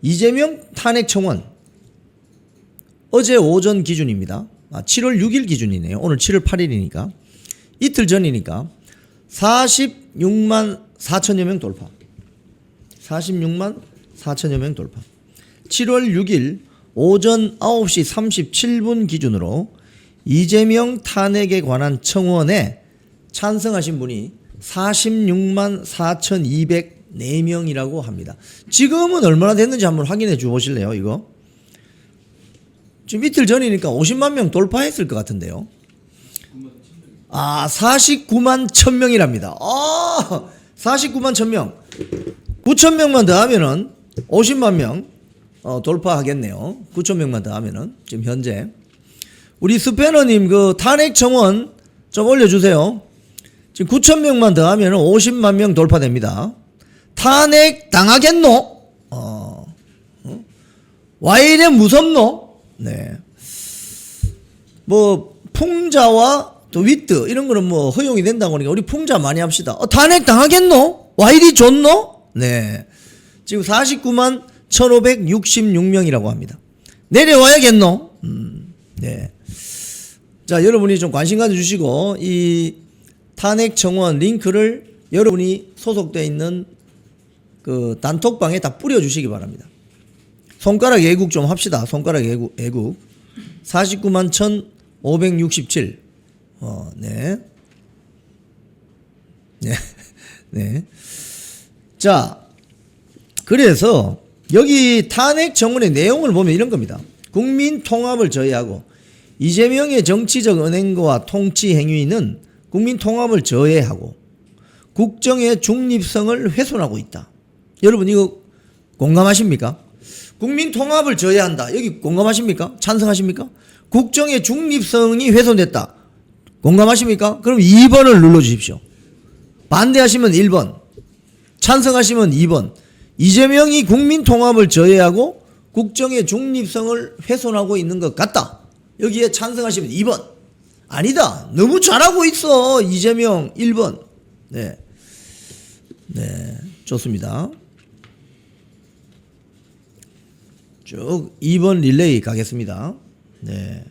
이재명 탄핵 청원 어제 오전 기준입니다. 7월 6일 기준이네요. 오늘 7월 8일이니까 이틀 전이니까 46만 4천여 명 돌파. 46만 4천여 명 돌파. 7월 6일 오전 9시 37분 기준으로 이재명 탄핵에 관한 청원에 찬성하신 분이 46만 4,204명이라고 합니다. 지금은 얼마나 됐는지 한번 확인해 주실래요, 이거? 지금 이틀 전이니까 50만 명 돌파했을 것 같은데요. 49만 1,000명이랍니다. 49만 1,000명. 9,000명만 더 하면은 50만 명 돌파하겠네요. 9,000명만 더 하면은 지금 현재. 우리 스패너님 그 탄핵 청원 좀 올려주세요. 지금 9,000명만 더 하면은 50만 명 돌파됩니다. 탄핵 당하겠노? 와 이래 무섭노? 네. 뭐 풍자와 또 위트 이런 거는 뭐 허용이 된다고 하니까 우리 풍자 많이 합시다. 탄핵 당하겠노? 와 이리 좋노? 네. 지금 49만 1,566명이라고 합니다. 내려와야겠노? 네. 자, 여러분이 좀 관심 가져주시고 이 탄핵 청원 링크를 여러분이 소속되어 있는 그 단톡방에 다 뿌려주시기 바랍니다. 손가락 애국 좀 합시다. 손가락 애국. 49만 1,567. 네. 네. 네. 자, 그래서 여기 탄핵 청원의 내용을 보면 이런 겁니다. 국민 통합을 저해하고 이재명의 정치적 은행과 통치 행위는 국민 통합을 저해하고 국정의 중립성을 훼손하고 있다. 여러분 이거 공감하십니까? 국민 통합을 저해한다. 여기 공감하십니까? 찬성하십니까? 국정의 중립성이 훼손됐다. 공감하십니까? 그럼 2번을 눌러주십시오. 반대하시면 1번, 찬성하시면 2번. 이재명이 국민 통합을 저해하고 국정의 중립성을 훼손하고 있는 것 같다. 여기에 찬성하시면 2번. 아니다. 너무 잘하고 있어. 이재명 1번. 네. 네. 좋습니다. 쭉 2번 릴레이 가겠습니다. 네.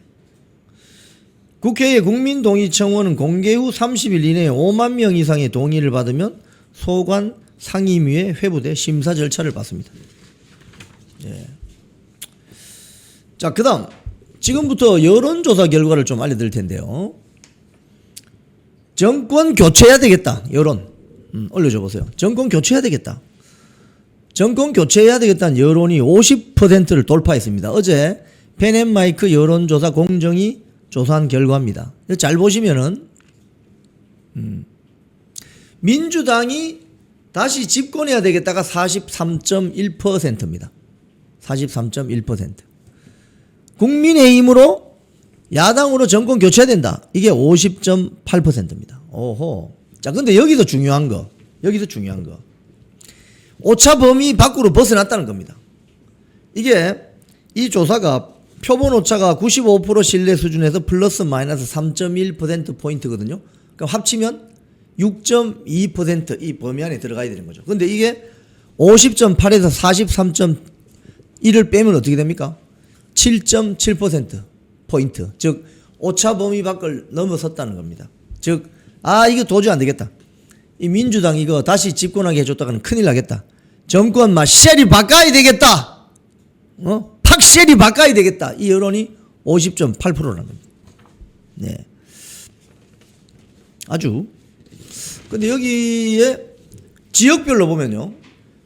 국회의 국민동의 청원은 공개 후 30일 이내에 5만 명 이상의 동의를 받으면 소관 상임위에 회부돼 심사 절차를 받습니다. 네. 자, 그 다음 지금부터 여론조사 결과를 좀 알려드릴 텐데요. 정권 교체해야 되겠다. 여론 올려줘 보세요. 정권 교체해야 되겠다. 정권 교체해야 되겠다는 여론이 50%를 돌파했습니다. 어제 펜앤마이크 여론조사 공정위 조사한 결과입니다. 잘 보시면은 민주당이 다시 집권해야 되겠다가 43.1%입니다. 43.1%. 국민의힘으로 야당으로 정권 교체해야 된다. 이게 50.8%입니다. 오호. 자, 근데 여기서 중요한 거. 오차 범위 밖으로 벗어났다는 겁니다. 이게 이 조사가 표본 오차가 95% 신뢰 수준에서 플러스 마이너스 3.1%포인트거든요. 그럼 합치면 6.2% 이 범위 안에 들어가야 되는 거죠. 근데 이게 50.8에서 43.1을 빼면 어떻게 됩니까? 7.7%포인트. 즉, 오차 범위 밖을 넘어섰다는 겁니다. 즉, 이거 도저히 안 되겠다. 이 민주당 이거 다시 집권하게 해줬다가는 큰일 나겠다. 정권 막 쉐리 바꿔야 되겠다. 팍쉐리 바꿔야 되겠다. 이 여론이 50.8%라는 겁니다. 네. 아주. 근데 여기에 지역별로 보면요.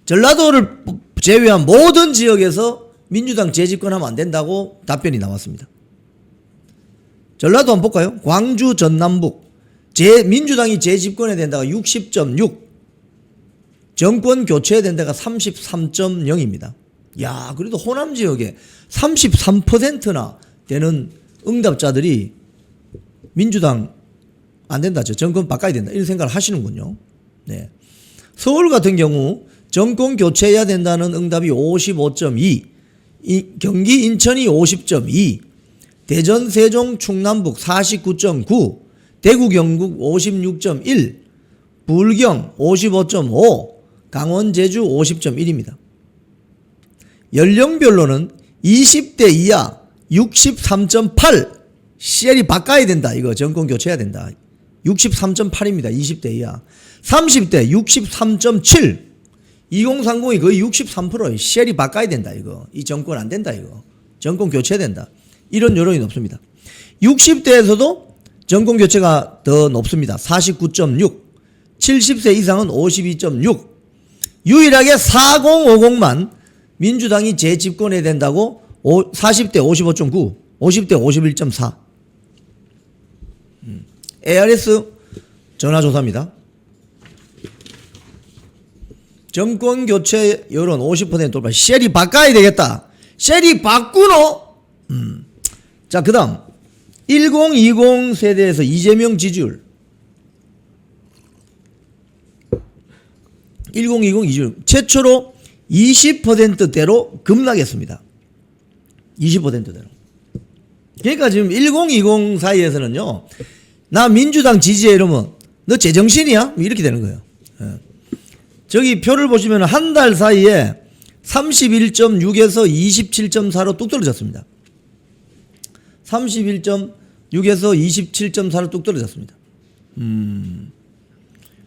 전라도를 제외한 모든 지역에서 민주당 재집권하면 안 된다고 답변이 나왔습니다. 전라도 한번 볼까요? 광주 전남북. 민주당이 재집권해야 된다가 60.6. 정권 교체해야 된다가 33.0입니다. 야, 그래도 호남 지역에 33%나 되는 응답자들이 민주당 안 된다. 정권 바꿔야 된다. 이런 생각을 하시는군요. 네. 서울 같은 경우 정권 교체해야 된다는 응답이 55.2, 경기 인천이 50.2, 대전 세종 충남북 49.9, 대구 경북 56.1, 불경 55.5, 강원 제주 50.1입니다. 연령별로는 20대 이하 63.8 CL이 바꿔야 된다. 이거 정권 교체해야 된다. 63.8입니다. 20대 이하. 30대 63.7. 2030이 거의 63%. CL이 바꿔야 된다. 이거. 이 정권 안 된다. 이거. 정권 교체해야 된다. 이런 여론이 높습니다. 60대에서도 정권 교체가 더 높습니다. 49.6. 70세 이상은 52.6. 유일하게 4050만 민주당이 재집권해야 된다고 40대 55.9, 50대 51.4. ARS 전화조사입니다. 정권 교체 여론 50% 돌파. 쉘이 바꿔야 되겠다. 쉘이 바꾸노? 자, 그 다음 1020 세대에서 이재명 지지율. 1020 이지율 최초로 20%대로 급락했습니다. 20%대로. 그러니까 지금 1020 사이에서는요, 나 민주당 지지해 이러면 너 제정신이야? 이렇게 되는 거예요. 저기 표를 보시면 한 달 사이에 31.6에서 27.4로 뚝 떨어졌습니다. 31.6에서 27.4로 뚝 떨어졌습니다.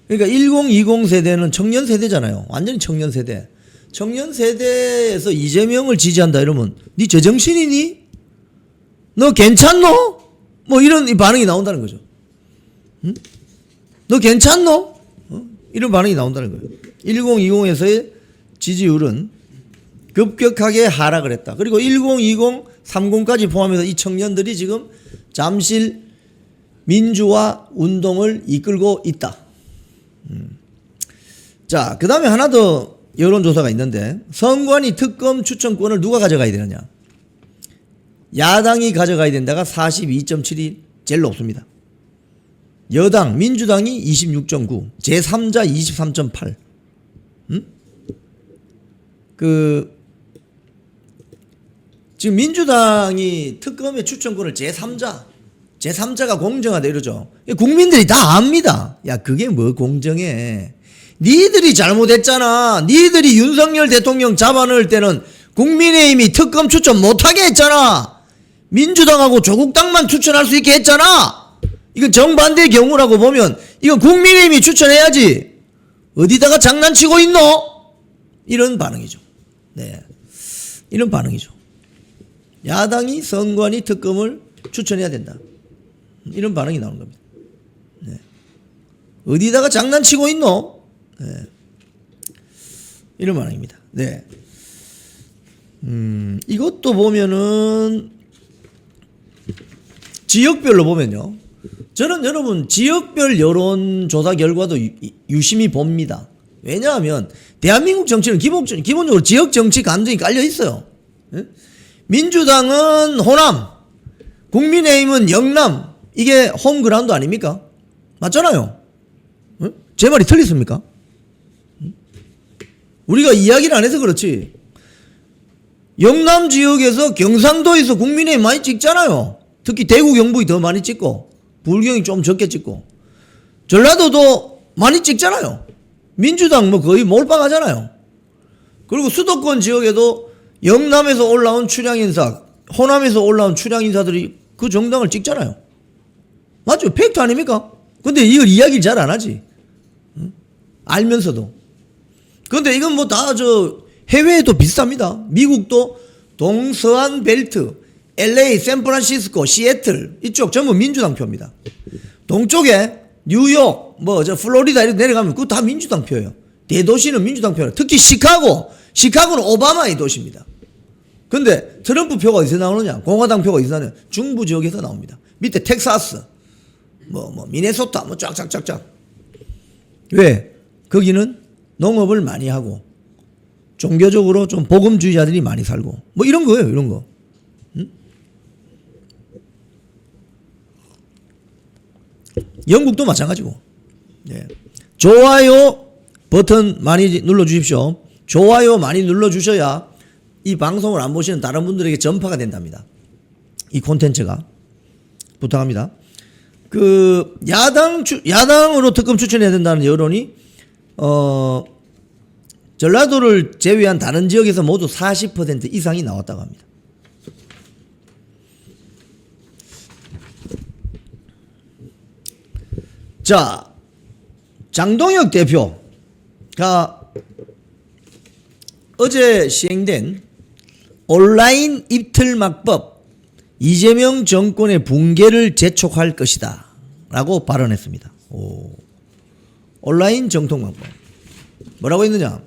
그러니까 1020 세대는 청년 세대잖아요. 완전히 청년 세대. 청년 세대에서 이재명을 지지한다 이러면 니 제정신이니? 너 괜찮노? 뭐 이런 반응이 나온다는 거죠. 응? 너 괜찮노? 이런 반응이 나온다는 거예요. 1020에서의 지지율은 급격하게 하락을 했다. 그리고 1020, 30까지 포함해서 이 청년들이 지금 잠실 민주화 운동을 이끌고 있다. 자, 그 다음에 하나 더 여론조사가 있는데, 선관위 특검 추천권을 누가 가져가야 되느냐? 야당이 가져가야 된다가 42.7이 제일 높습니다. 여당 민주당이 26.9, 제3자 23.8. 지금 민주당이 특검의 추천권을 제3자가 공정하다 이러죠. 국민들이 다 압니다. 야, 그게 뭐 공정해. 니들이 잘못했잖아. 니들이 윤석열 대통령 잡아넣을 때는 국민의힘이 특검 추천 못하게 했잖아. 민주당하고 조국당만 추천할 수 있게 했잖아. 이건 정반대의 경우라고 보면 이건 국민의힘이 추천해야지. 어디다가 장난치고 있노? 이런 반응이죠. 네, 이런 반응이죠. 야당이 선관위 특검을 추천해야 된다. 이런 반응이 나오는 겁니다. 네. 어디다가 장난치고 있노? 네. 이런 반응입니다. 네. 이것도 보면은 지역별로 보면요. 저는 여러분 지역별 여론조사 결과도 유심히 봅니다. 왜냐하면 대한민국 정치는 기본적으로 지역 정치 감정이 깔려 있어요. 네? 민주당은 호남, 국민의힘은 영남. 이게 홈그라운드 아닙니까? 맞잖아요. 네? 제 말이 틀렸습니까? 우리가 이야기를 안 해서 그렇지. 영남 지역에서 경상도에서 국민의힘 많이 찍잖아요. 특히 대구 경북이 더 많이 찍고 불경이 좀 적게 찍고 전라도도 많이 찍잖아요. 민주당 뭐 거의 몰빵하잖아요. 그리고 수도권 지역에도 영남에서 올라온 출향 인사, 호남에서 올라온 출향 인사들이 그 정당을 찍잖아요. 맞죠? 팩트 아닙니까? 근데 이걸 이야기를 잘 안 하지. 응? 알면서도. 근데 이건 뭐 다 해외에도 비슷합니다. 미국도 동서안 벨트, LA, 샌프란시스코, 시애틀 이쪽 전부 민주당 표입니다. 동쪽에 뉴욕, 플로리다 이렇게 내려가면 그거 다 민주당 표예요. 대도시는 민주당 표예요. 특히 시카고는 오바마의 도시입니다. 근데 트럼프 표가 어디서 나오느냐? 공화당 표가 어디서 나오느냐? 중부 지역에서 나옵니다. 밑에 텍사스, 미네소타, 쫙쫙쫙쫙. 왜? 거기는 농업을 많이 하고 종교적으로 좀 복음주의자들이 많이 살고 이런 거예요. 이런 거. 응? 영국도 마찬가지고. 예. 좋아요 버튼 많이 눌러주십시오. 좋아요 많이 눌러주셔야 이 방송을 안 보시는 다른 분들에게 전파가 된답니다. 이 콘텐츠가. 부탁합니다. 야당으로 특검 추천해야 된다는 여론이 전라도를 제외한 다른 지역에서 모두 40% 이상이 나왔다고 합니다. 자, 장동혁 대표가 어제 시행된 온라인 입틀막법, 이재명 정권의 붕괴를 재촉할 것이다 라고 발언했습니다. 온라인 정통막법 뭐라고 했느냐,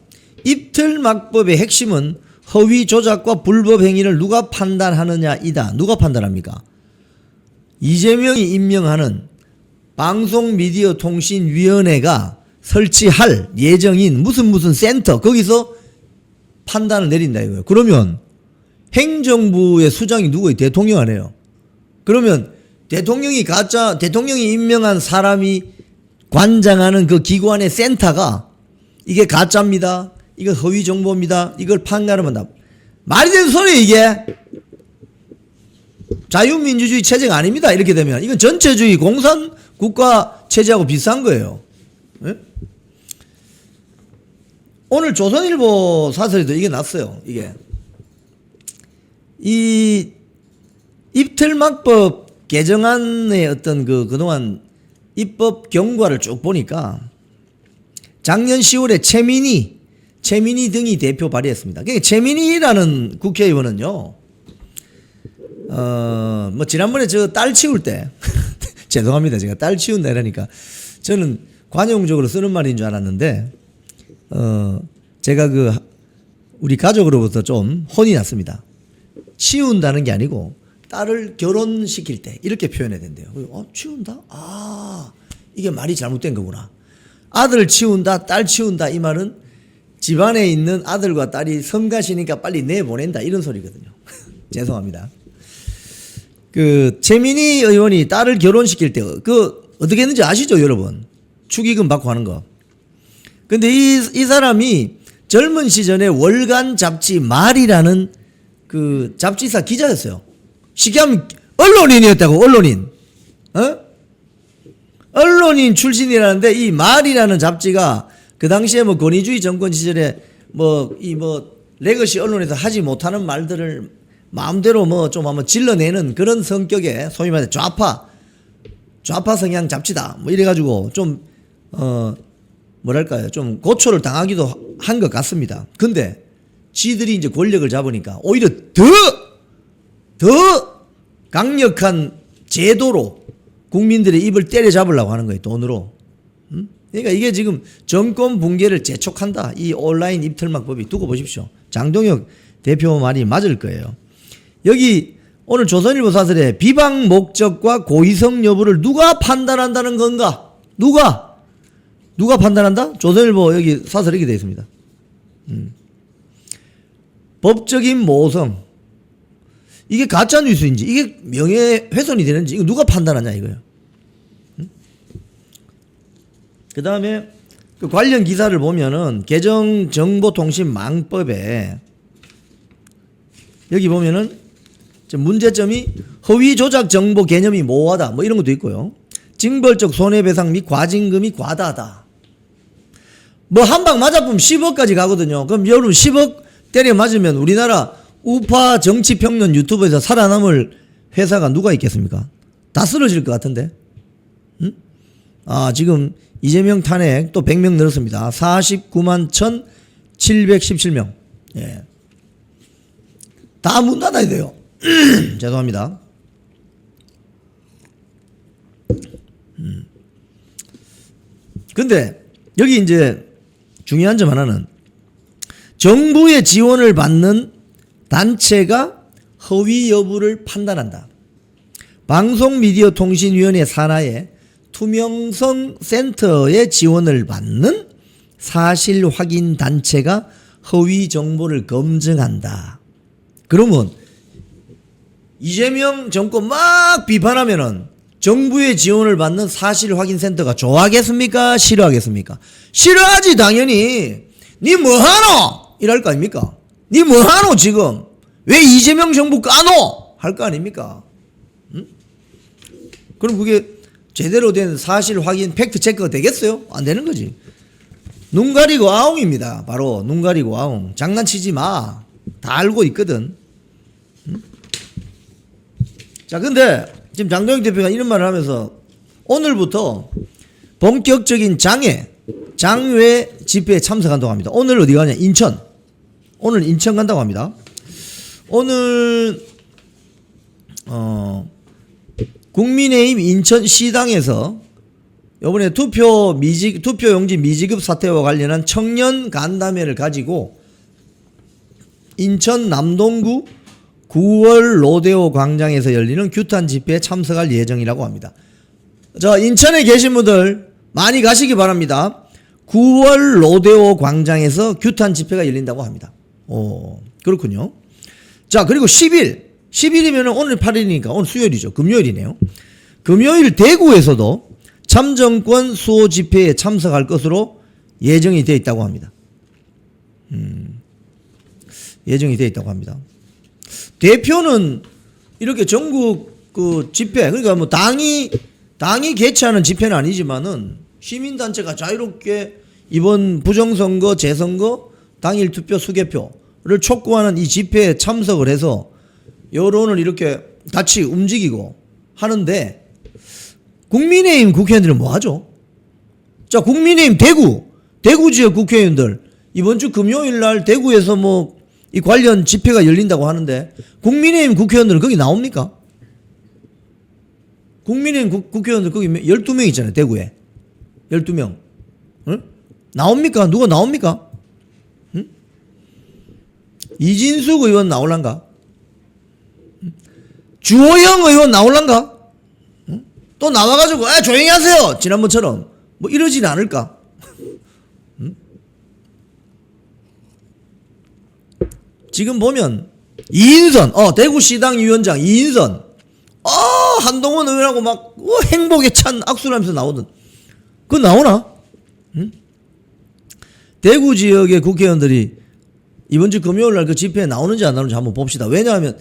입틀막법의 핵심은 허위 조작과 불법 행위를 누가 판단하느냐이다. 누가 판단합니까? 이재명이 임명하는 방송미디어통신위원회가 설치할 예정인 무슨 센터, 거기서 판단을 내린다 이거예요. 그러면 행정부의 수장이 누구예요? 대통령 아니에요. 그러면 대통령이 임명한 사람이 관장하는 그 기관의 센터가 이게 가짜입니다, 이거 허위 정보입니다, 이걸 판가름 한다. 말이 되는 소리예요 이게. 자유민주주의 체제가 아닙니다. 이렇게 되면 이건 전체주의 공산 국가 체제하고 비슷한 거예요. 네? 오늘 조선일보 사설에도 이게 났어요. 이게 이 입틀막법 개정안의 어떤 그동안 입법 경과를 쭉 보니까 작년 10월에 최민희 등이 대표 발의했습니다. 그러니까 최민희라는 국회의원은요, 뭐 지난번에 저 딸 치울 때 죄송합니다. 제가 딸 치운다 이러니까 저는 관용적으로 쓰는 말인 줄 알았는데, 제가 우리 가족으로부터 좀 혼이 났습니다. 치운다는 게 아니고 딸을 결혼시킬 때 이렇게 표현해야 된대요. 치운다? 이게 말이 잘못된 거구나. 아들 치운다, 딸 치운다, 이 말은 집안에 있는 아들과 딸이 성가시니까 빨리 내보낸다, 이런 소리거든요. 죄송합니다. 최민희 의원이 딸을 결혼시킬 때 어떻게 했는지 아시죠, 여러분? 축의금 받고 하는 거. 근데 이 사람이 젊은 시절에 월간 잡지 말이라는 잡지사 기자였어요. 쉽게 하면 언론인이었다고, 언론인. 언론인 출신이라는데, 이 말이라는 잡지가 그 당시에 뭐 권위주의 정권 시절에 레거시 언론에서 하지 못하는 말들을 마음대로 좀 한번 질러내는 그런 성격의 소위 말해 좌파 성향 잡지다. 이래가지고 좀, 뭐랄까요. 좀 고초를 당하기도 한 것 같습니다. 근데 지들이 이제 권력을 잡으니까 오히려 더 강력한 제도로 국민들의 입을 때려잡으려고 하는 거예요. 돈으로. 그러니까 이게 지금 정권 붕괴를 재촉한다. 이 온라인 입틀막법이. 두고 보십시오. 장동혁 대표 말이 맞을 거예요. 여기 오늘 조선일보 사설에 비방 목적과 고의성 여부를 누가 판단한다는 건가? 누가 판단한다? 조선일보 여기 사설에 이렇게 되어 있습니다. 법적인 모성. 이게 가짜 뉴스인지, 이게 명예훼손이 되는지, 이거 누가 판단하냐 이거예요. 그 다음에 관련 기사를 보면은 개정정보통신망법에 여기 보면은 문제점이 허위 조작 정보 개념이 모호하다, 이런 것도 있고요. 징벌적 손해배상 및 과징금이 과다하다. 한 방 맞아보면 10억까지 가거든요. 그럼 여러분 10억 때려 맞으면 우리나라 우파 정치평론 유튜브에서 살아남을 회사가 누가 있겠습니까? 다 쓰러질 것 같은데. 지금 이재명 탄핵 또 100명 늘었습니다. 49만 1,717명. 예. 다 문 닫아야 돼요. 죄송합니다. 근데 여기 이제 중요한 점 하나는, 정부의 지원을 받는 단체가 허위 여부를 판단한다. 방송미디어통신위원회 산하의 투명성 센터의 지원을 받는 사실 확인 단체가 허위 정보를 검증한다. 그러면 이재명 정권 막 비판하면은 정부의 지원을 받는 사실 확인 센터가 좋아하겠습니까? 싫어하겠습니까? 싫어하지, 당연히. 니 뭐하노? 이럴 거 아닙니까? 니 뭐하노 지금? 왜 이재명 정부 까노? 할 거 아닙니까? 그럼 그게 제대로 된 사실 확인 팩트 체크가 되겠어요? 안 되는 거지. 눈 가리고 아웅입니다. 바로 눈 가리고 아웅. 장난치지 마. 다 알고 있거든. 자, 근데 지금 장동혁 대표가 이런 말을 하면서 오늘부터 본격적인 장외 집회에 참석한다고 합니다. 오늘 어디 가냐? 인천. 오늘 인천 간다고 합니다. 오늘 국민의힘 인천시당에서 이번에 투표용지 미지급 사태와 관련한 청년 간담회를 가지고 인천 남동구 9월 로데오 광장에서 열리는 규탄 집회에 참석할 예정이라고 합니다. 자, 인천에 계신 분들 많이 가시기 바랍니다. 9월 로데오 광장에서 규탄 집회가 열린다고 합니다. 오, 그렇군요. 자, 그리고 10일이면 오늘 8일이니까 오늘 수요일이죠. 금요일이네요. 금요일 대구에서도 참정권 수호 집회에 참석할 것으로 예정이 되어 있다고 합니다. 예정이 되어 있다고 합니다. 대표는 이렇게 전국 그 집회, 그러니까 뭐 당이 개최하는 집회는 아니지만은 시민단체가 자유롭게 이번 부정선거, 재선거, 당일 투표 수개표를 촉구하는 이 집회에 참석을 해서 여론을 이렇게 같이 움직이고 하는데 국민의힘 국회의원들은 뭐 하죠? 자, 국민의힘 대구 지역 국회의원들 이번 주 금요일 날 대구에서 뭐 이 관련 집회가 열린다고 하는데 국민의힘 국회의원들은 거기 나옵니까? 국민의힘 국회의원들 거기 12명 있잖아요. 대구에. 12명. 응? 나옵니까? 누가 나옵니까? 응? 이진숙 의원 나올란가? 응? 주호영 의원 나올란가? 응? 또 나와가지고 조용히 하세요. 지난번처럼. 뭐 이러진 않을까? 응? 지금 보면 이인선 대구시당 위원장 이인선 한동훈 의원하고 막 행복에 찬 악수를 하면서 나오던 그거 나오나? 응? 대구 지역의 국회의원들이 이번 주 금요일 날 그 집회에 나오는지 안 나오는지 한번 봅시다. 왜냐하면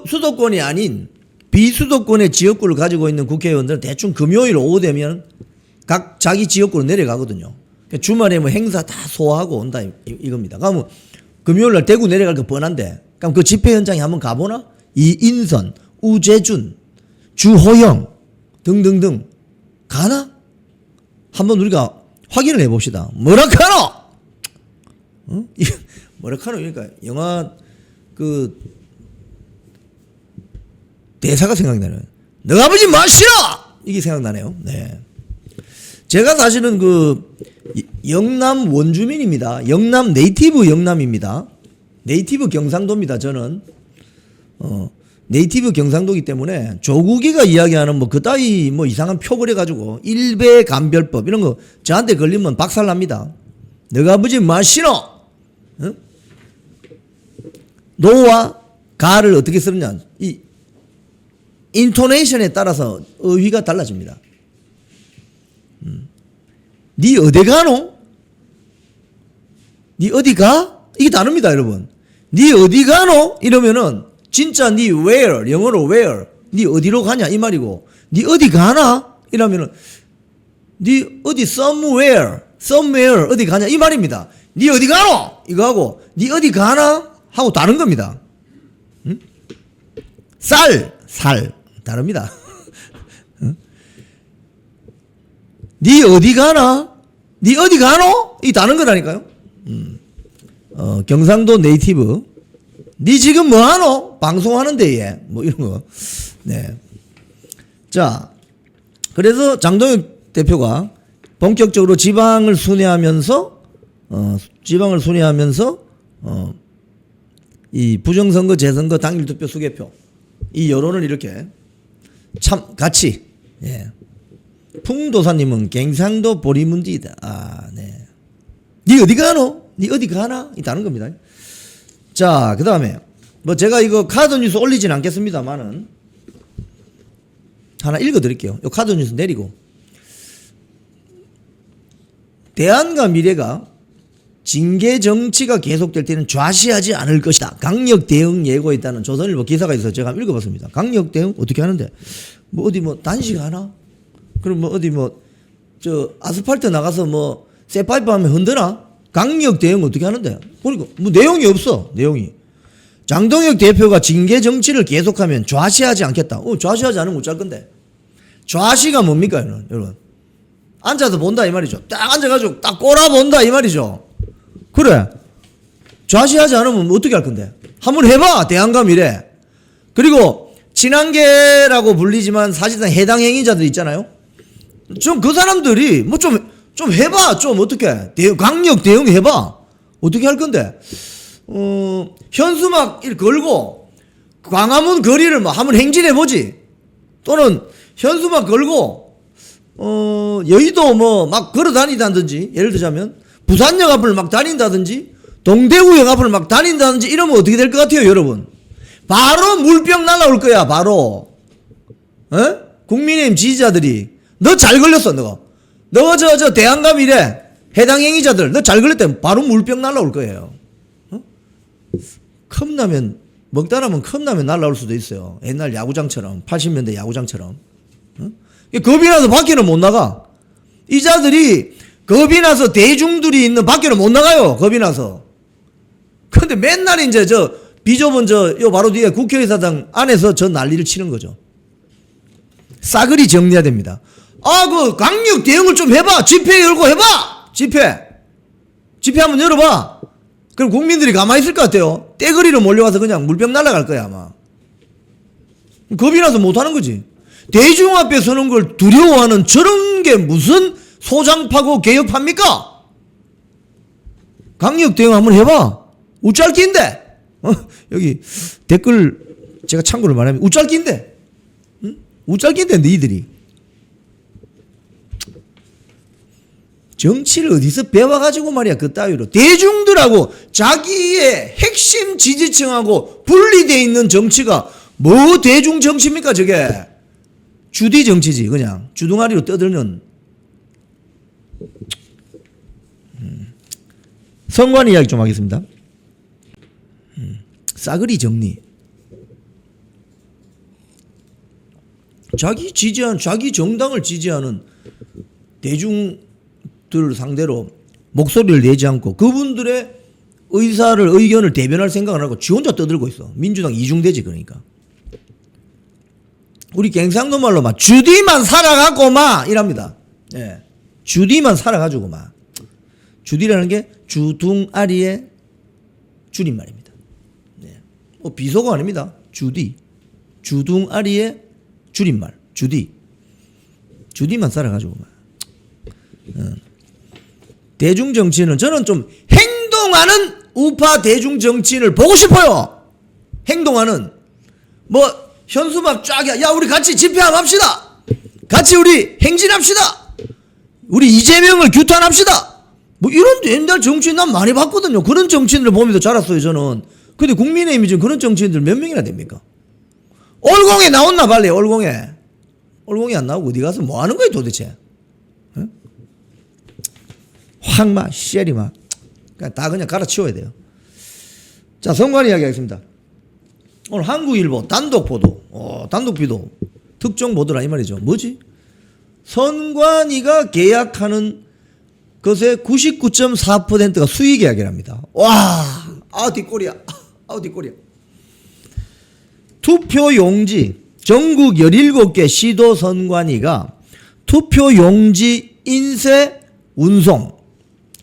수도권이 아닌 비수도권의 지역구를 가지고 있는 국회의원들은 대충 금요일 오후 되면 각 자기 지역구로 내려가거든요. 주말에 뭐 행사 다 소화하고 온다 이겁니다. 그러면 금요일 날 대구 내려갈 거 뻔한데 그럼 그 집회 현장에 한번 가보나? 이인선, 우재준, 주호영 등등등 가나? 한번 우리가 확인을 해봅시다. 뭐라카노? 어? 뭐라카노 그러니까 영화 그 대사가 생각나네요. 너 아버지 마시라! 이게 생각나네요. 네. 제가 사실은 그 영남 원주민입니다. 영남 네이티브 영남입니다. 네이티브 경상도입니다. 저는 네이티브 경상도이기 때문에 조국이가 이야기하는 뭐 그따위 뭐 이상한 표벌해 가지고 일배감별법 이런 거 저한테 걸리면 박살납니다. 너가 아버지 마시노? 응? 노와 가를 어떻게 쓰느냐 이 인토네이션에 따라서 어휘가 달라집니다. 니 어디 가노? 니 어디 가? 이게 다릅니다, 여러분. 니 어디 가노? 이러면은 진짜 니 where 영어로 where 니 어디로 가냐 이 말이고 니 어디 가나? 이러면은 니 어디 somewhere 어디 가냐 이 말입니다. 니 어디 가노? 이거 하고 니 어디 가나? 하고 다른 겁니다. 응? 살 다릅니다. 응? 니 어디 가나? 니 어디 가노? 이 다른 거라니까요. 경상도 네이티브. 니 지금 뭐 하노? 방송하는데 얘. 뭐 이런 거. 네. 자, 그래서 장동혁 대표가 본격적으로 지방을 순회하면서 이 부정선거, 재선거, 당일 투표 수개표 이 여론을 이렇게 참 같이 예. 풍도사님은 경상도 보리문디다. 아, 네. 니 어디 가노? 니 어디 가나? 이 다른 겁니다. 자, 그 다음에 뭐 제가 이거 카드 뉴스 올리진 않겠습니다만은 하나 읽어드릴게요. 이 카드 뉴스 내리고 대안과 미래가 징계 정치가 계속될 때는 좌시하지 않을 것이다. 강력 대응 예고했다는 조선일보 기사가 있어서 제가 한번 읽어봤습니다. 강력 대응 어떻게 하는데 뭐 어디 뭐 단식 하나? 그럼 뭐 어디 뭐 저 아스팔트 나가서 뭐 새 파이프 하면 흔드나? 강력 대응 어떻게 하는데? 그러니까 뭐 내용이 없어. 내용이. 장동혁 대표가 징계 정치를 계속하면 좌시하지 않겠다. 좌시하지 않으면 어쩔 건데. 좌시가 뭡니까, 여러분? 앉아서 본다 이 말이죠. 딱 앉아가지고 딱 꼬라본다 이 말이죠. 그래. 좌시하지 않으면 어떻게 할 건데? 한번 해봐. 대한감 이래. 그리고 친한계라고 불리지만 사실상 해당 행위자들 있잖아요. 좀 그 사람들이 뭐 좀 해봐. 좀 어떻게 강력 대응 해봐. 어떻게 할 건데? 현수막 이렇게 걸고 광화문 거리를 뭐 한번 행진해 보지. 또는 현수막 걸고 여의도 뭐 막 걸어 다니다든지, 예를 들자면 부산역 앞을 막 다닌다든지 동대구역 앞을 막 다닌다든지 이러면 어떻게 될 것 같아요, 여러분? 바로 물병 날라올 거야, 바로. 국민의힘 지지자들이 너 잘 걸렸어, 너 저 대한감 이래. 해당 행위자들 너 잘 걸렸대. 바로 물병 날라올 거예요. 컵라면 먹다 나면 컵라면 날라올 수도 있어요. 옛날 야구장처럼, 80년대 야구장처럼. 겁이 나서 밖에는 못 나가. 이 자들이 겁이 나서 대중들이 있는 밖에는 못 나가요. 겁이 나서. 근데 맨날 이제 비좁은 요 바로 뒤에 국회의사당 안에서 난리를 치는 거죠. 싸그리 정리해야 됩니다. 그 강력 대응을 좀 해봐. 집회 열고 해봐. 집회 한번 열어봐. 그럼 국민들이 가만히 있을 것 같아요. 떼거리로 몰려와서 그냥 물병 날아갈 거야, 아마. 겁이 나서 못하는 거지. 대중 앞에 서는 걸 두려워하는 저런 게 무슨 소장파고 개혁파입니까? 강력 대응 한번 해봐. 우짤기인데. 여기 댓글 제가 참고를 말하면 우짤기인데. 응? 우짤기인데 너희들이. 정치를 어디서 배워가지고 말이야, 그 따위로. 대중들하고 자기의 핵심 지지층하고 분리되어 있는 정치가 뭐 대중 정치입니까, 저게? 주디 정치지, 그냥. 주둥아리로 떠들는. 선관 이야기 좀 하겠습니다. 싸그리 정리. 자기 정당을 지지하는 대중들 상대로 목소리를 내지 않고 그분들의 의견을 대변할 생각을 하고 지 혼자 떠들고 있어. 민주당 이중대지, 그러니까. 우리 갱상도 말로 막 주디만 살아가고 막 이랍니다. 예. 주디만 살아가지고 막. 주디라는 게 주둥아리의 줄임말입니다. 네. 비속어 아닙니다. 주디. 주둥아리의 줄임말. 주디. 주디만 살아가지고 막. 대중 정치인은 저는 좀 행동하는 우파 대중 정치인을 보고 싶어요. 행동하는. 현수막 쫙, 우리 같이 집회 한번 합시다. 같이 우리 행진합시다. 우리 이재명을 규탄합시다. 이런 옛날 정치인 난 많이 봤거든요. 그런 정치인들 보면서 자랐어요, 저는. 근데 국민의힘이 지금 그런 정치인들 몇 명이나 됩니까? 올공에 나왔나, 빨리, 올공에. 올공에 안 나오고 어디 가서 뭐 하는 거예요, 도대체? 확 쉐리 다 그냥 갈아치워야 돼요. 자, 선관 이야기 하겠습니다. 오늘 한국일보 단독 보도, 단독 비도, 특정 보도라 이 말이죠. 뭐지? 선관위가 계약하는 것의 99.4%가 수의 계약이랍니다. 와, 뒷골이야. 뒷골이야. 투표용지, 전국 17개 시도 선관위가 투표용지 인쇄, 운송,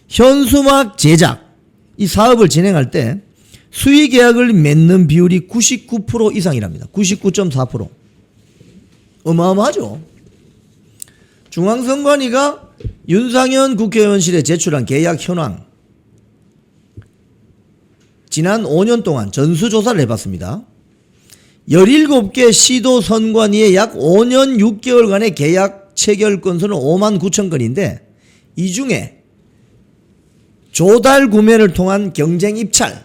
현수막 제작, 이 사업을 진행할 때 수의 계약을 맺는 비율이 99% 이상이랍니다. 99.4%. 어마어마하죠. 중앙선관위가 윤상현 국회의원실에 제출한 계약 현황, 지난 5년 동안 전수조사를 해봤습니다. 17개 시도 선관위의 약 5년 6개월간의 계약 체결 건수는 5만 9천 건인데 이 중에 조달 구매를 통한 경쟁 입찰,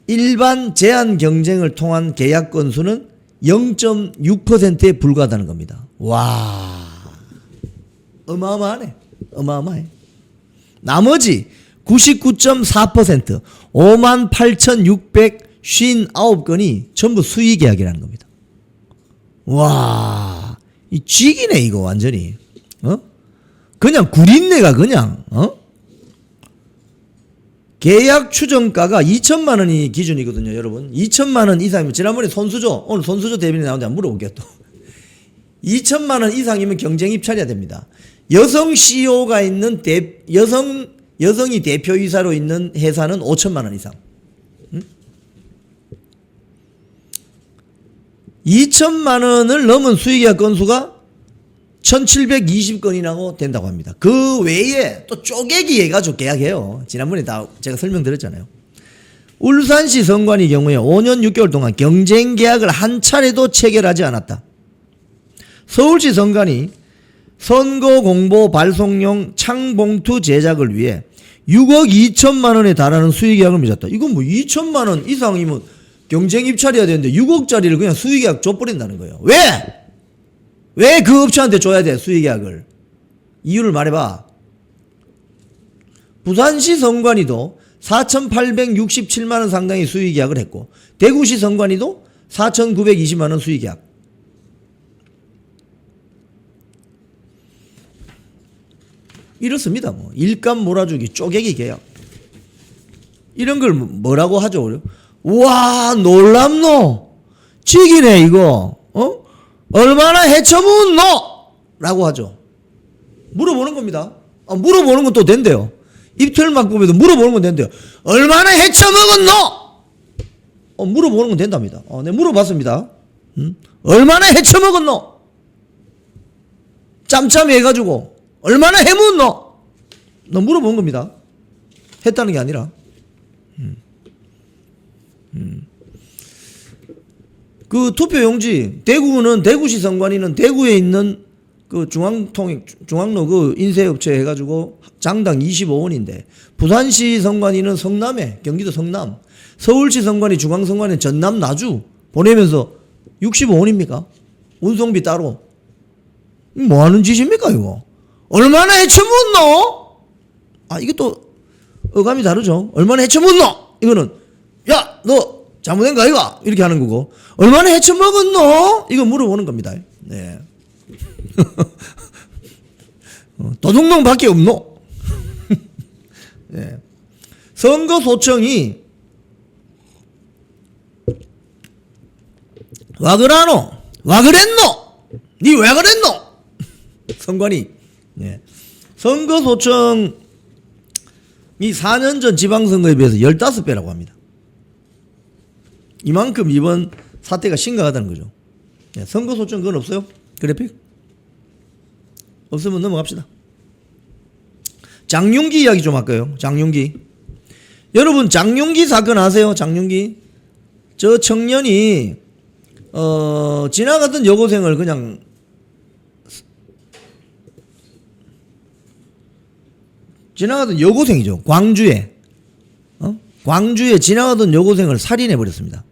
일반 제한 경쟁을 통한 계약 건수는 0.6%에 불과하다는 겁니다. 와, 어마어마하네. 어마어마해. 나머지 99.4% 58,659건이 전부 수의 계약이라는 겁니다. 와, 이 쥐기네 이거 완전히. 그냥 구린내가 그냥 계약 추정가가 2천만 원이 기준이거든요, 여러분. 2천만 원 이상이면 지난번에 손수조 오늘 손수조 대변인 나오는데 한번 물어볼게요 또. 2천만 원 이상이면 경쟁 입찰해야 됩니다. 여성 CEO가 있는 여성이 대표이사로 있는 회사는 5천만 원 이상. 2천만 원을 넘은 수의계약 건수가 1720건이라고 된다고 합니다. 그 외에 또 쪼개기 해가지고 계약해요. 지난번에 다 제가 설명드렸잖아요. 울산시 선관위 경우에 5년 6개월 동안 경쟁 계약을 한 차례도 체결하지 않았다. 서울시 선관위 선거 공보 발송용 창봉투 제작을 위해 6억 2천만 원에 달하는 수의계약을 맺었다. 이건 뭐 2천만 원 이상이면 경쟁 입찰해야 되는데 6억짜리를 그냥 수의계약 줘버린다는 거예요. 왜? 왜 그 업체한테 줘야 돼, 수의계약을? 이유를 말해봐. 부산시 선관위도 4,867만 원 상당의 수의계약을 했고, 대구시 선관위도 4,920만 원 수의계약. 이렇습니다. 뭐 일감 몰아주기, 쪼개기 계약. 이런 걸 뭐라고 하죠? 우와, 놀랍노? 지기네 이거. 얼마나 해쳐먹었노? 라고 하죠. 물어보는 겁니다. 물어보는 건 또 된대요. 입틀막 보면서 물어보는 건 된대요. 얼마나 해쳐먹었노? 물어보는 건 된답니다. 네, 물어봤습니다. 얼마나 해쳐먹었노? 짬짬이 해가지고 얼마나 해먹었노? 너 물어본 겁니다. 했다는 게 아니라. 그 투표용지, 대구시 선관위는 대구에 있는 그 중앙로 그 인쇄업체 해가지고 장당 25원인데, 부산시 선관위는 성남에, 경기도 성남, 서울시 선관위, 중앙선관위는 전남 나주 보내면서 65원입니까? 운송비 따로. 뭐 하는 짓입니까, 이거? 얼마나 해쳐먹었노? 이게 또 어감이 다르죠. 얼마나 해쳐먹었노? 이거는, 야, 너 잘못된 거 아이가? 이렇게 하는 거고, 얼마나 해쳐먹었노? 이거 물어보는 겁니다. 네. 도둑놈 밖에 없노? 네. 선거소청이 와 그라노? 와 그랬노? 니 왜 그랬노? 선관위. 네. 선거소청이 4년 전 지방선거에 비해서 15배라고 합니다. 이만큼 이번 사태가 심각하다는 거죠. 네, 선거소청 그건 없어요? 그래픽? 없으면 넘어갑시다. 장윤기 이야기 좀 할까요? 장윤기. 여러분 장윤기 사건 아세요? 장윤기. 저 청년이 지나가던 여고생을 그냥 지나가던 여고생이죠. 광주에 지나가던 여고생을 살인해버렸습니다.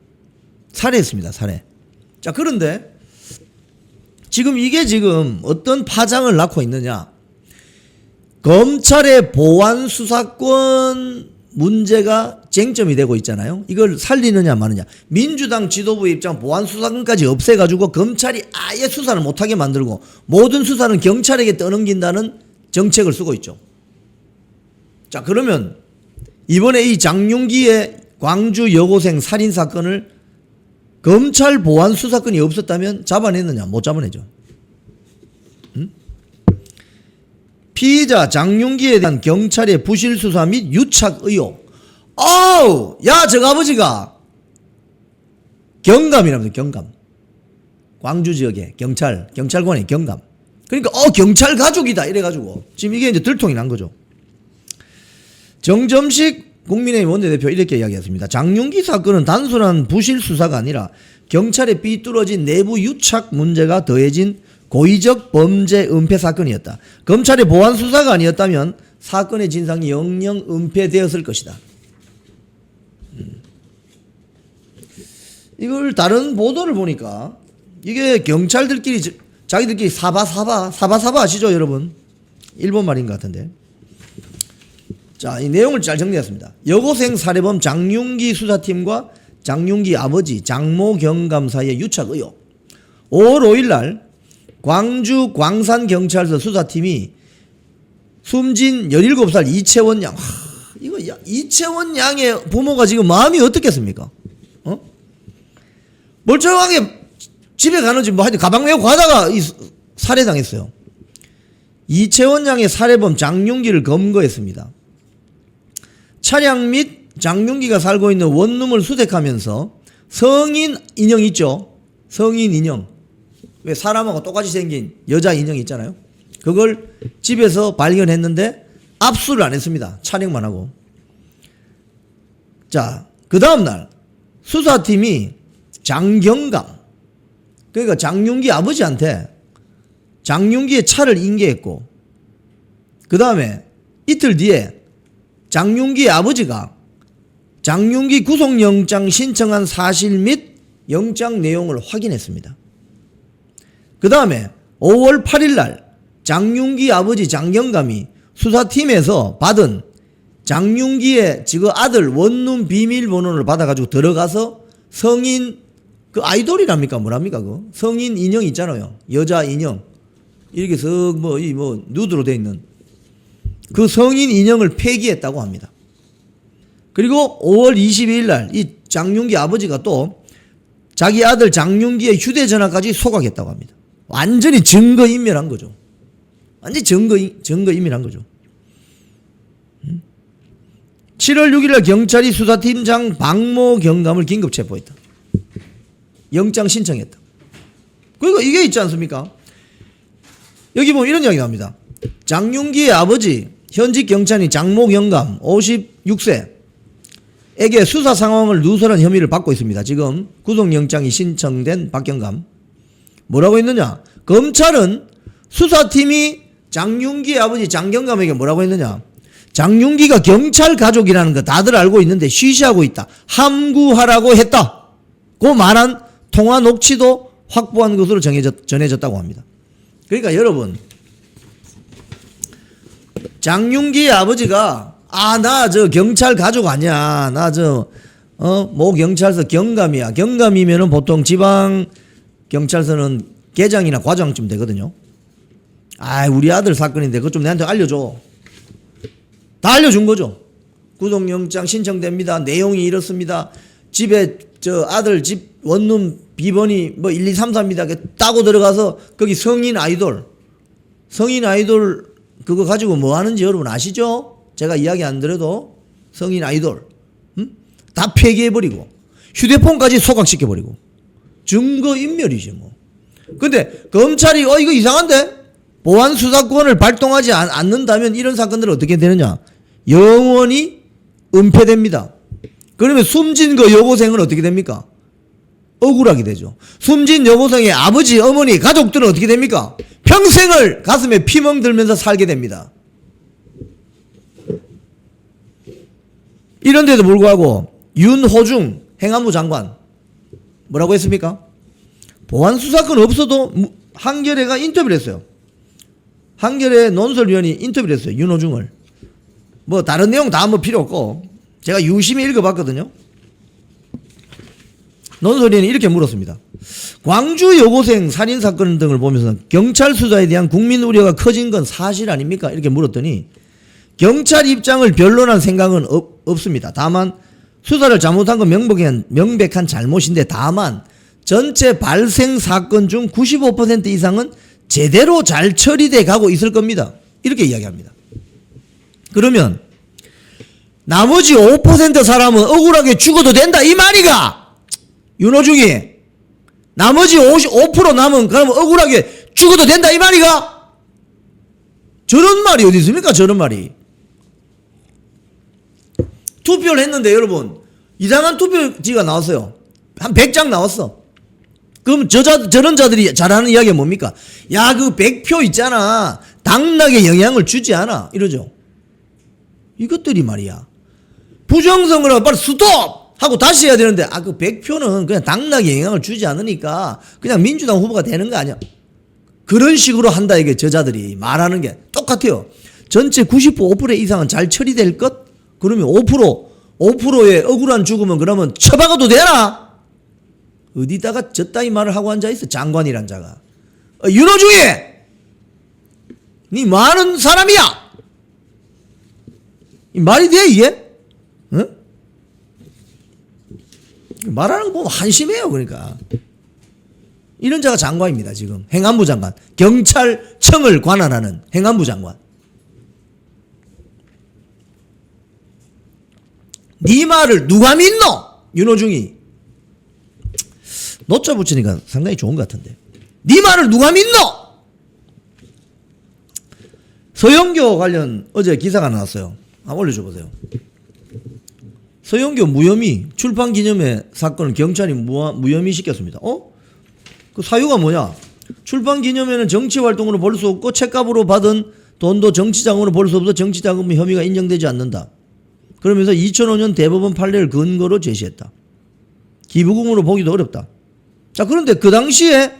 살해했습니다. 살해. 자, 그런데 이게 지금 어떤 파장을 낳고 있느냐. 검찰의 보안 수사권 문제가 쟁점이 되고 있잖아요. 이걸 살리느냐 마느냐. 민주당 지도부의 입장, 보안 수사권까지 없애가지고 검찰이 아예 수사를 못하게 만들고 모든 수사는 경찰에게 떠넘긴다는 정책을 쓰고 있죠. 자, 그러면 이번에 이 장윤기의 광주 여고생 살인 사건을 검찰 보안 수사권이 없었다면 잡아냈느냐? 못 잡아내죠. 피의자 장윤기에 대한 경찰의 부실 수사 및 유착 의혹. 야, 저 아버지가 경감이랍니다. 경감. 광주 지역의 경찰관의 경감. 그러니까 경찰 가족이다 이래가지고 지금 이게 이제 들통이 난 거죠. 정점식 국민의힘 원내대표 이렇게 이야기했습니다. 장윤기 사건은 단순한 부실 수사가 아니라 경찰의 삐뚤어진 내부 유착 문제가 더해진 고의적 범죄 은폐 사건이었다. 검찰의 보안 수사가 아니었다면 사건의 진상이 영영 은폐되었을 것이다. 이걸 다른 보도를 보니까 이게 경찰들끼리 자기들끼리 사바 아시죠, 여러분? 일본 말인 것 같은데. 자, 이 내용을 잘 정리했습니다. 여고생 살해범 장윤기 수사팀과 장윤기 아버지 장모 경감 사이의 유착 의혹. 5월 5일 날 광주 광산경찰서 수사팀이 숨진 17살 이채원 양. 이거 이채원 양의 부모가 지금 마음이 어떻겠습니까? 멀쩡하게 집에 가는지 뭐 하여튼 가방 메고 가다가 살해당했어요. 이채원 양의 살해범 장윤기를 검거했습니다. 차량 및 장윤기가 살고 있는 원룸을 수색하면서 성인 인형 있죠? 성인 인형. 왜 사람하고 똑같이 생긴 여자 인형 있잖아요. 그걸 집에서 발견했는데 압수를 안 했습니다. 촬영만 하고. 자, 그 다음날 수사팀이 장경감, 그러니까 장윤기 아버지한테 장윤기의 차를 인계했고, 그 다음에 이틀 뒤에 장윤기의 아버지가 장윤기 구속영장 신청한 사실 및 영장 내용을 확인했습니다. 그 다음에 5월 8일 날 장윤기 아버지 장경감이 수사팀에서 받은 장윤기의 지금 아들 원룸 비밀번호를 받아가지고 들어가서 성인 그 아이돌이랍니까 뭐랍니까 그 성인 인형 있잖아요. 여자 인형 이렇게 뭐 누드로 돼 있는 그 성인 인형을 폐기했다고 합니다. 그리고 5월 22일 날 이 장윤기 아버지가 또 자기 아들 장윤기의 휴대전화까지 소각했다고 합니다. 완전히 증거인멸한 거죠. 완전히 증거인멸한 거죠. 7월 6일 날 경찰이 수사팀장 박모 경감을 긴급 체포했다. 영장 신청했다. 그러니까 이게 있지 않습니까? 여기 보면 이런 이야기 나옵니다. 장윤기의 아버지 현직 경찰인 장모 경감 56세 에게 수사 상황을 누설한 혐의를 받고 있습니다. 지금 구속영장이 신청된 박경감. 뭐라고 했느냐? 검찰은 수사팀이 장윤기의 아버지 장경감에게 뭐라고 했느냐? 장윤기가 경찰 가족이라는 거 다들 알고 있는데 쉬쉬하고 있다. 함구하라고 했다. 그 말한 통화 녹취도 확보한 것으로 전해졌다고 합니다. 그러니까 여러분, 장윤기의 아버지가 나 저 경찰 가족 아니야. 나 모 경찰서 경감이야. 경감이면은 보통 지방 경찰서는 계장이나 과장쯤 되거든요. 우리 아들 사건인데 그것 좀 내한테 알려줘. 다 알려준 거죠. 구속영장 신청됩니다. 내용이 이렇습니다. 집에 아들 집 원룸 비번이 뭐 1, 2, 3, 4입니다. 따고 들어가서 거기 성인 아이돌 그거 가지고 뭐 하는지 여러분 아시죠? 제가 이야기 안 들어도 성인 아이돌 다 폐기해버리고 휴대폰까지 소각시켜버리고 증거인멸이지 뭐. 근데 검찰이 이거 이상한데? 보안 수사권을 발동하지 않는다면 이런 사건들은 어떻게 되느냐? 영원히 은폐됩니다. 그러면 숨진 그 여고생은 어떻게 됩니까? 억울하게 되죠. 숨진 여고생의 아버지, 어머니, 가족들은 어떻게 됩니까? 평생을 가슴에 피멍 들면서 살게 됩니다. 이런데도 불구하고 윤호중 행안부 장관 뭐라고 했습니까? 보안 수사권 없어도 한겨레가 인터뷰를 했어요. 한겨레 논설위원이 인터뷰를 했어요. 윤호중을. 뭐 다른 내용 다 뭐 필요 없고 제가 유심히 읽어봤거든요. 논설위원이 이렇게 물었습니다. 광주 여고생 살인사건 등을 보면서 경찰 수사에 대한 국민 우려가 커진 건 사실 아닙니까? 이렇게 물었더니 경찰 입장을 변론할 생각은 없습니다. 다만 수사를 잘못한 건 명백한 잘못인데 다만 전체 발생 사건 중 95% 이상은 제대로 잘 처리돼 가고 있을 겁니다. 이렇게 이야기합니다. 그러면 나머지 5% 사람은 억울하게 죽어도 된다 이 말이가? 윤호중이 나머지 5% 남은 그러면 억울하게 죽어도 된다 이 말이가? 저런 말이 어디 있습니까? 저런 말이. 투표를 했는데 여러분 이상한 투표지가 나왔어요. 한 100장 나왔어. 그럼 저런 자들이 잘하는 이야기가 뭡니까? 야, 그 100표 있잖아. 당락에 영향을 주지 않아. 이러죠. 이것들이 말이야. 부정선거라고 빨리 스톱! 하고 다시 해야 되는데 그 100표는 그냥 당락에 영향을 주지 않으니까 그냥 민주당 후보가 되는 거 아니야. 그런 식으로 한다 이게 저자들이 말하는 게 똑같아요. 전체 5% 이상은 잘 처리될 것? 그러면 5%의 억울한 죽음은 그러면 처박아도 되나? 어디다가 저따위 말을 하고 앉아있어 장관이란 자가. 윤호중이 니 뭐하는 사람이야? 말이 돼 이게? 응? 말하는 거 보면 한심해요. 그러니까 이런 자가 장관입니다. 지금 행안부 장관, 경찰청을 관할하는 행안부 장관. 네 말을 누가 믿노? 윤호중이 노자 붙이니까 상당히 좋은 것 같은데. 네 말을 누가 믿노? 서영교 관련 어제 기사가 나왔어요. 한번 올려줘 보세요. 서영교 무혐의 출판 기념회 사건을 경찰이 무혐의 시켰습니다. 그 사유가 뭐냐? 출판 기념회는 정치 활동으로 볼 수 없고 책값으로 받은 돈도 정치 자금으로 볼 수 없어 정치 자금 혐의가 인정되지 않는다. 그러면서 2005년 대법원 판례를 근거로 제시했다. 기부금으로 보기도 어렵다. 자, 그런데 그 당시에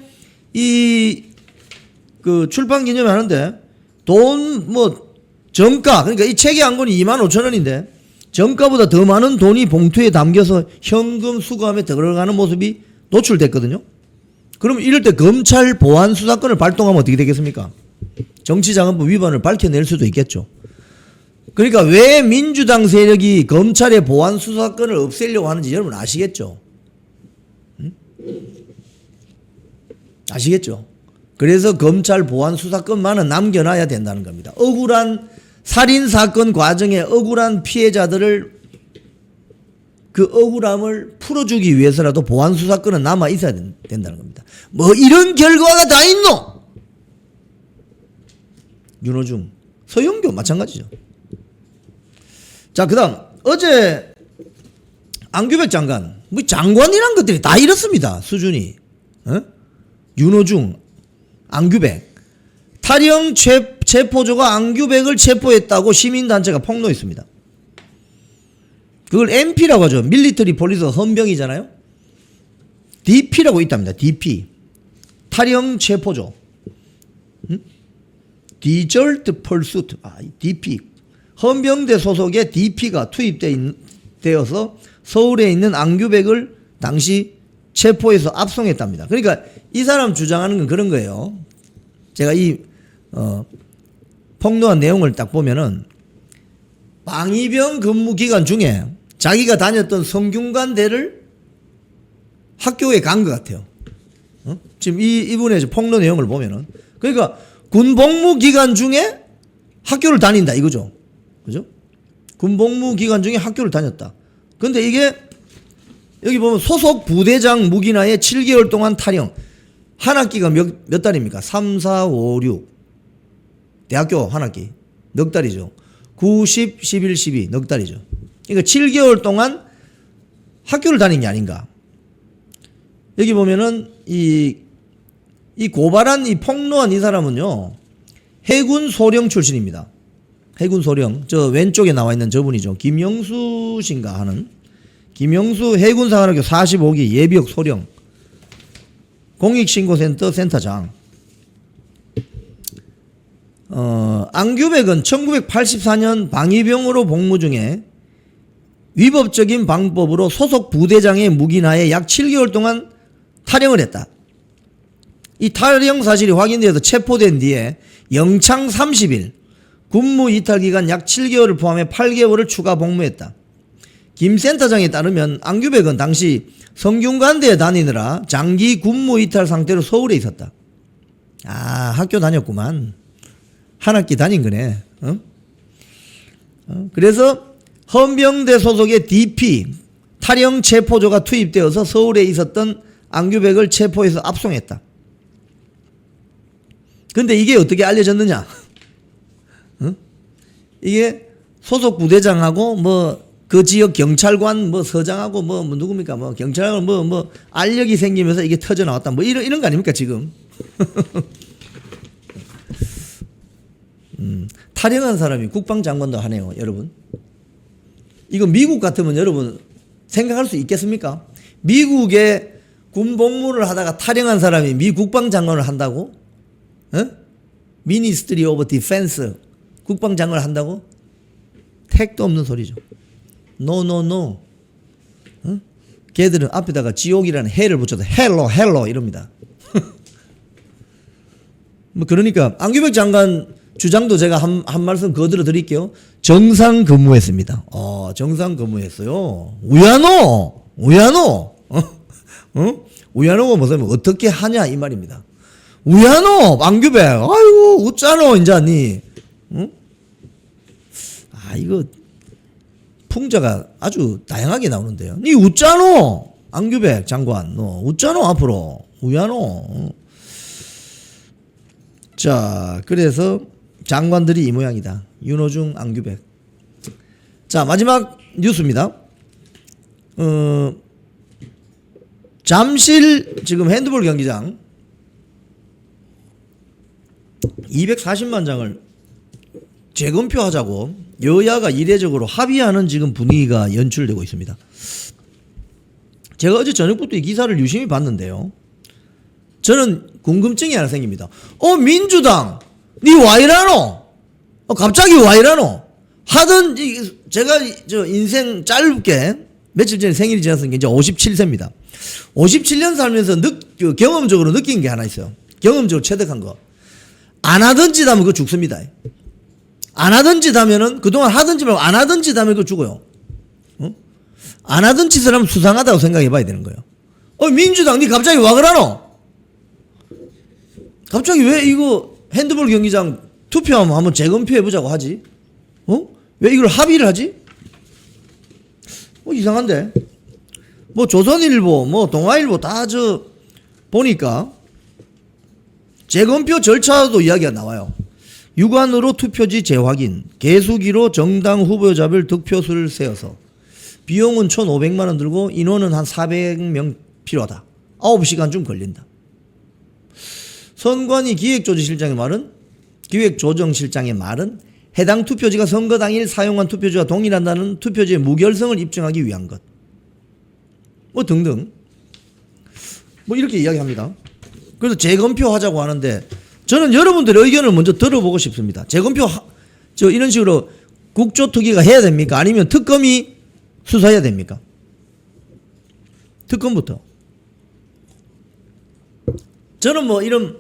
그 출판 기념회 하는데 돈 정가, 그러니까 이 책의 한 권이 25,000원인데 정가보다 더 많은 돈이 봉투에 담겨서 현금 수거함에 들어가는 모습이 노출됐거든요. 그럼 이럴 때 검찰 보안 수사권을 발동하면 어떻게 되겠습니까? 정치자금법 위반을 밝혀낼 수도 있겠죠. 그러니까 왜 민주당 세력이 검찰의 보안 수사권을 없애려고 하는지 여러분 아시겠죠? 응? 아시겠죠? 그래서 검찰 보안 수사권만은 남겨놔야 된다는 겁니다. 억울한 살인사건 과정에 억울한 피해자들을 그 억울함을 풀어주기 위해서라도 보안 수사권은 남아 있어야 된다는 겁니다. 뭐 이런 결과가 다 있노? 윤호중, 서영교 마찬가지죠. 자, 그 다음 어제 안규백 장관, 뭐 장관이란 것들이 다 이렇습니다. 수준이. 윤호중, 안규백, 탈영 체포조가 안규백을 체포했다고 시민단체가 폭로했습니다. 그걸 MP라고 하죠. 밀리터리 폴리스 헌병이잖아요. DP라고 있답니다. DP. 탈영 체포조. 디절트 펄수트. DP. 헌병대 소속의 DP가 투입되어서 서울에 있는 안규백을 당시 체포해서 압송했답니다. 그러니까 이 사람 주장하는 건 그런 거예요. 제가 폭로한 내용을 딱 보면은 방위병 근무 기간 중에 자기가 다녔던 성균관대를 학교에 간 것 같아요. 지금 이분의 폭로 내용을 보면은 그러니까 군복무 기간 중에 학교를 다닌다 이거죠. 그죠? 군복무 기간 중에 학교를 다녔다. 근데 이게 여기 보면 소속 부대장 무기나에 7개월 동안 탈영. 한 학기가 몇 달입니까? 3, 4, 5, 6. 대학교 한 학기. 넉 달이죠. 9, 10, 11, 12. 넉 달이죠. 그러니까 7개월 동안 학교를 다닌 게 아닌가. 여기 보면은 이 고발한 이 폭로한 이 사람은요. 해군 소령 출신입니다. 해군 소령. 저 왼쪽에 나와 있는 저분이죠. 김영수 씨인가 하는. 김영수 해군사관학교 45기 예비역 소령 공익신고센터 센터장. 안규백은 1984년 방위병으로 복무 중에 위법적인 방법으로 소속 부대장의 무기나에 약 7개월 동안 탈영을 했다. 이 탈영 사실이 확인되어서 체포된 뒤에 영창 30일 군무 이탈 기간 약 7개월을 포함해 8개월을 추가 복무했다. 김 센터장에 따르면 안규백은 당시 성균관대에 다니느라 장기 군무 이탈 상태로 서울에 있었다. 학교 다녔구만. 한 학기 다닌 거네. 그래서 헌병대 소속의 DP 탈영 체포조가 투입되어서 서울에 있었던 안규백을 체포해서 압송했다. 근데 이게 어떻게 알려졌느냐? 이게 소속 부대장하고 그 지역 경찰관 서장하고 누굽니까? 경찰관 알력이 생기면서 이게 터져 나왔다. 이런 거 아닙니까, 지금? 탈영한 사람이 국방장관도 하네요, 여러분. 이거 미국 같으면 여러분 생각할 수 있겠습니까? 미국에 군복무를 하다가 탈영한 사람이 미 국방장관을 한다고? 미니스트리 오브 디펜스 국방장관을 한다고? 택도 없는 소리죠. 노. 걔들은 앞에다가 지옥이라는 해를 붙여서 헬로 이럽니다. 그러니까 안규백 장관 주장도 제가 한 말씀 거들어 드릴게요. 정상 근무했습니다. 정상 근무했어요. 우야노 우야노가 무슨 어떻게 하냐 이 말입니다. 우야노 안규백 아이고 웃자노 인자니 응? 이거 풍자가 아주 다양하게 나오는데요. 니 웃자노 안규백 장관 너 웃자노 앞으로 우야노. 자 그래서 장관들이 이 모양이다. 윤호중 안규백. 자 마지막 뉴스입니다. 잠실 지금 핸드볼 경기장 240만 장을 재검표하자고 여야가 이례적으로 합의하는 지금 분위기가 연출되고 있습니다. 제가 어제 저녁부터 이 기사를 유심히 봤는데요. 저는 궁금증이 하나 생깁니다. 민주당 니 와이라노? 갑자기 와이라노? 하던 제가 저 인생 짧게 며칠 전에 생일이 지났으니까 이제 57세입니다. 57년 살면서 경험적으로 느낀 게 하나 있어요. 경험적으로 체득한 거. 안 하던 짓 하면 그거 죽습니다. 안 하던 짓 하면은 그동안 하던 짓 말고 안 하던 짓 하면 그거 죽어요. 안 하던 짓을 하면 수상하다고 생각해 봐야 되는 거예요. 민주당 니 갑자기 와 그러노? 갑자기 왜 이거 핸드볼 경기장 투표하면 한번 재검표해 보자고 하지? 왜 이걸 합의를 하지? 이상한데. 조선일보, 동아일보 다 보니까 재검표 절차도 이야기가 나와요. 유관으로 투표지 재확인, 개수기로 정당 후보자별 득표수를 세어서 비용은 1,500만 원 들고 인원은 한 400명 필요하다. 9시간쯤 걸린다. 선관위 기획조정실장의 말은 해당 투표지가 선거 당일 사용한 투표지와 동일한다는 투표지의 무결성을 입증하기 위한 것. 등등. 이렇게 이야기합니다. 그래서 재검표 하자고 하는데 저는 여러분들의 의견을 먼저 들어보고 싶습니다. 재검표 이런 식으로 국조특위가 해야 됩니까? 아니면 특검이 수사해야 됩니까? 특검부터. 저는 이런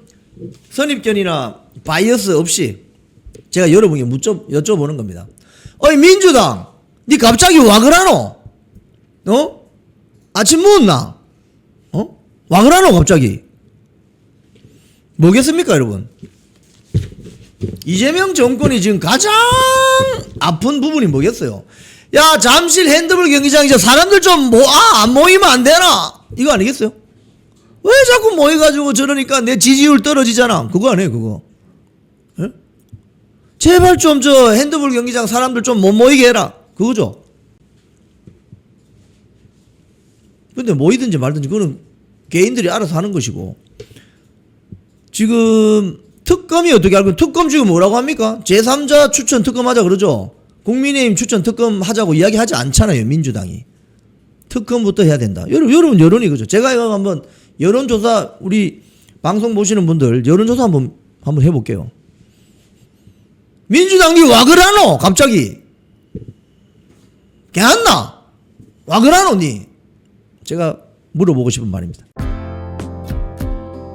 선입견이나 바이어스 없이 제가 여러분께 여쭤보는 겁니다. 민주당 니 갑자기 와 그러노? 아침 먹었나? 와 그러노 갑자기? 뭐겠습니까 여러분? 이재명 정권이 지금 가장 아픈 부분이 뭐겠어요? 야 잠실 핸드볼 경기장 이제 사람들 좀 안 모이면 안 되나? 이거 아니겠어요? 왜 자꾸 모여가지고 저러니까 내 지지율 떨어지잖아. 그거 아니에요 그거. 에? 제발 좀 핸드볼 경기장 사람들 좀 못 모이게 해라. 그거죠. 근데 모이든지 말든지 그거는 개인들이 알아서 하는 것이고, 지금 특검이 어떻게 알고, 특검 지금 뭐라고 합니까? 제3자 추천 특검하자 그러죠. 국민의힘 추천 특검 하자고 이야기하지 않잖아요 민주당이. 특검부터 해야 된다. 여러분 여론이 그죠. 제가 이거 한번 여론조사, 우리 방송 보시는 분들 여론조사 한번 해볼게요. 민주당이 와 그러노 갑자기? 개안나? 와 그러노 니? 제가 물어보고 싶은 말입니다.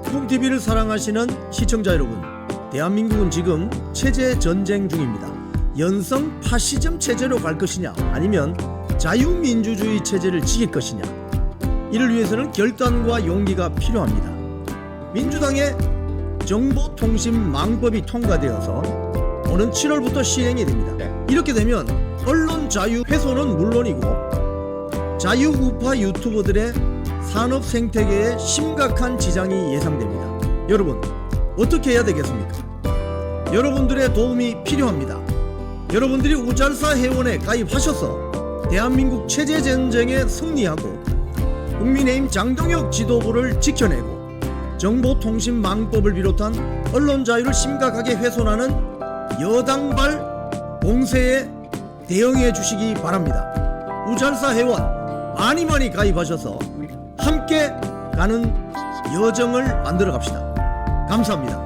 쿵TV를 사랑하시는 시청자 여러분, 대한민국은 지금 체제 전쟁 중입니다. 연성 파시즘 체제로 갈 것이냐, 아니면 자유민주주의 체제를 지킬 것이냐, 이를 위해서는 결단과 용기가 필요합니다. 민주당의 정보통신망법이 통과되어서 오는 7월부터 시행이 됩니다. 이렇게 되면 언론 자유 훼손은 물론이고 자유우파 유튜버들의 산업 생태계에 심각한 지장이 예상됩니다. 여러분 어떻게 해야 되겠습니까? 여러분들의 도움이 필요합니다. 여러분들이 우잘사 회원에 가입하셔서 대한민국 체제 전쟁에 승리하고 국민의힘 장동혁 지도부를 지켜내고 정보통신망법을 비롯한 언론 자유를 심각하게 훼손하는 여당발 공세에 대응해 주시기 바랍니다. 우잘사 회원 많이 가입하셔서 함께 가는 여정을 만들어 갑시다. 감사합니다.